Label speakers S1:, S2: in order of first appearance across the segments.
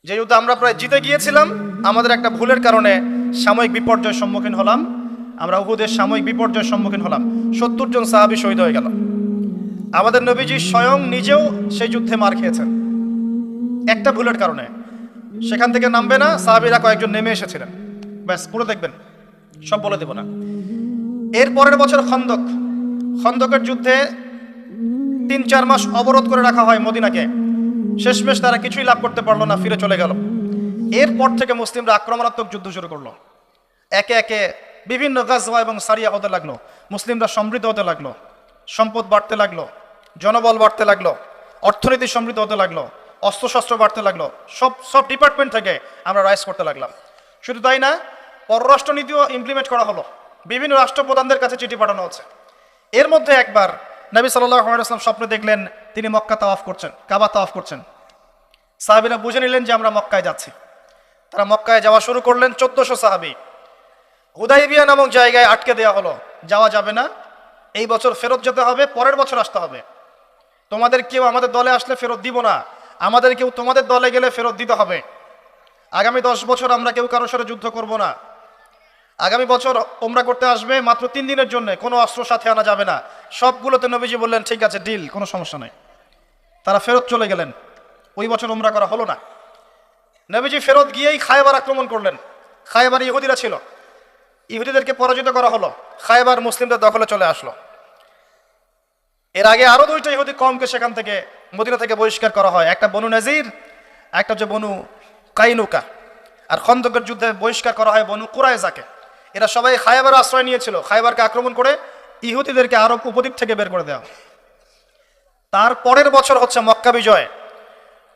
S1: যে যুদ্ধে আমরা প্রায় জিতে গিয়েছিলাম, আমাদের একটা ভুলের কারণে সাময়িক বিপর্যয়ের সম্মুখীন হলাম। আমরা উহুদের সাময়িক বিপর্যয়ের সম্মুখীন হলাম, 70 জন সাহাবী শহীদ হয়ে গেল। আমাদের নবীজি স্বয়ং নিজেও সেই যুদ্ধে মার খেয়েছেন একটা ভুলের কারণে। সেখান থেকে নামবে না, সাহাবীরা কয়েকজন নেমে এসেছিলেন, ব্যাস পুরো দেখবেন, সব বলে দেব না। এর পরের বছর খন্দকের যুদ্ধে 3-4 মাস অবরোধ করে রাখা হয় মদিনাকে। শেষমেশ তারা কিছুই লাভ করতে পারলো না, ফিরে চলে গেল। এরপর থেকে মুসলিমরা আক্রমণাত্মক যুদ্ধ শুরু করলো। একে একে বিভিন্ন গাজওয়া এবং সারিয়া হতে লাগলো, মুসলিমরা সমৃদ্ধ হতে লাগলো, সম্পদ বাড়তে লাগলো, জনবল বাড়তে লাগলো, অর্থনীতি সমৃদ্ধ হতে লাগলো, অস্ত্রশস্ত্র বাড়তে লাগলো, সব সব ডিপার্টমেন্ট থেকে আমরা রাইজ করতে লাগলাম। শুধু তাই না, পররাষ্ট্রনীতিও ইমপ্লিমেন্ট করা হলো, বিভিন্ন রাষ্ট্রপ্রধানদের কাছে চিঠি পাঠানো হচ্ছে। এর মধ্যে একবার নবী সাল্লাল্লাহু আলাইহি ওয়াসাল্লাম স্বপ্নে দেখলেন তিনি মক্কা তাওয়াফ করছেন, কাবা তাওয়াফ করছেন। সাহাবীরা বুঝে নিলেন যে আমরা মক্কায় যাচ্ছি। তারা মক্কায় যাওয়া শুরু করলেন, 1400 সাহাবী। হুদাইবিয়া নামক জায়গায় আটকে দেওয়া হলো, যাওয়া যাবে না, এই বছর ফেরত যেতে হবে, পরের বছর আসতে হবে। তোমাদের কেউ আমাদের দলে আসলে ফেরত দিব না, আমাদের কেউ তোমাদের দলে গেলে ফেরত দিতে হবে। আগামী 10 বছর আমরা কেউ কারোর সাথে যুদ্ধ করব না। আগামী বছর ওমরা করতে আসবে মাত্র 3 দিনের জন্য, কোনো অস্ত্র সাথে আনা যাবে না। সবগুলোতে নবীজি বললেন ঠিক আছে, ডিল, কোনো সমস্যা নাই। তারা ফেরত চলে গেলেন, ওই বছর ওমরা করা হলো না। নবীজি ফেরত গিয়েই খায়বার আক্রমণ করলেন। খায়বার ইহুদিরা ছিল, ইহুদিদেরকে পরাজিত করা হলো, খায়বার মুসলিমদের দখলে চলে আসলো। এর আগে আরো 2টা ইহুদি কমকে সেখান থেকে, মদিনা থেকে বহিষ্কার করা হয়, একটা বনু নাজির, একটা হচ্ছে বনু কাইনুকা। আর খন্দকের যুদ্ধে বহিষ্কার করা হয় বনু কুরাইজাকে। এরা সবাই খায়বার আশ্রয় নিয়েছিল। খায়বারকে আক্রমণ করে ইহুদিদেরকে আরব উপদ্বীপ থেকে বের করে দেওয়া। তার পরের বছর হচ্ছে মক্কা বিজয়।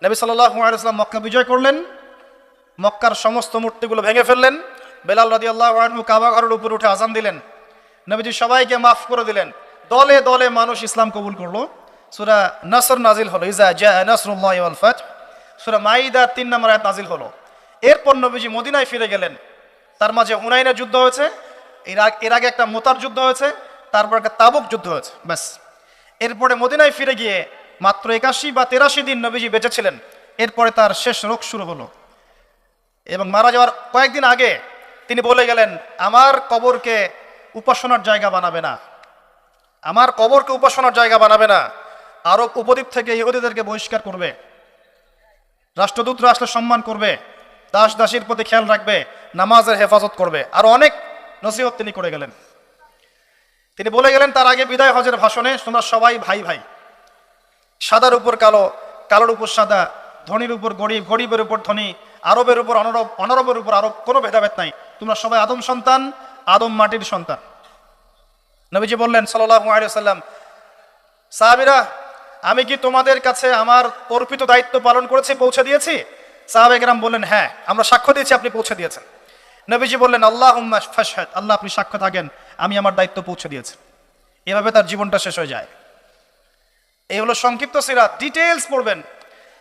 S1: নবী সাল্লাল্লাহু আলাইহি ওয়াসাল্লাম মক্কা বিজয় করলেন, মক্কার সমস্ত মূর্তিগুলো ভেঙে ফেললেন। বেলাল রাদিয়াল্লাহু আনহু কাবা ঘরের উপর উঠে আজান দিলেন। নবীজি সবাইকে মাফ করে দিলেন। দলে দলে মানুষ ইসলাম কবুল করলো। সূরা নাসর নাজিল হলো, ইজা জাআ নাসরুল্লাহি ওয়াল ফাত। সূরা মাইদা 3 নম্বর আয়াত নাজিল হলো। এরপর নবীজি মদিনায় ফিরে গেলেন। তার মাঝে হুনাইনের যুদ্ধ হয়েছে, এর আগে একটা মোতার যুদ্ধ হয়েছে, তারপর একটা তাবুক যুদ্ধ হয়েছে, ব্যাস। এরপরে মদিনায় ফিরে গিয়ে মাত্র 81 বা 83 দিন নবীজি বেঁচে ছিলেন। এরপরে তার শেষ রোগ শুরু হলো এবং মারা যাওয়ার কয়েকদিন আগে তিনি বলে গেলেন, আমার কবরকে উপাসনার জায়গা বানাবে না, আমার কবরকে উপাসনার জায়গা বানাবে না। আরব উপদ্বীপ থেকে ইহুদিদেরকে বহিষ্কার করবে, রাষ্ট্রদূতরা আসলে সম্মান করবে, দাস দাসীর প্রতি খেয়াল রাখবে, নামাজের হেফাজত করবে। আর অনেক নসিহত তিনি করে গেলেন। তিনি বলে গেলেন তার আগে বিদায় হজের ভাষণে, তোমরা সবাই ভাই ভাই, সাদার উপর কালো, কালোর উপর সাদা, ধনীর উপর গরিব, গরিবের উপর ধনী, আরবের উপর অনরব, অনরবের উপর আরব, কোনো ভেদাভেদ নাই। তোমরা সবাই আদম সন্তান, আদম মাটির সন্তান। নবীজি বললেন সাল্লাল্লাহু আলাইহি ওয়াসাল্লাম, সাহাবীরা, আমি কি তোমাদের কাছে আমার অর্পিত দায়িত্ব পালন করেছি, পৌঁছে দিয়েছি? সাহাবায়ে কেরাম বললেন, হ্যাঁ, আমরা সাক্ষ্য দিয়েছি আপনি পৌঁছে দিয়েছেন। নবীজি বললেন, আল্লাহুম্মা ফাশহাদ, আল্লাহ আপনি সাক্ষ্য থাকেন আমি আমার দায়িত্ব পৌঁছে দিয়েছি। এভাবে তার জীবনটা শেষ হয়ে যায়। এই হলো সংক্ষিপ্ত সিরাত, ডিটেইলস পড়বেন।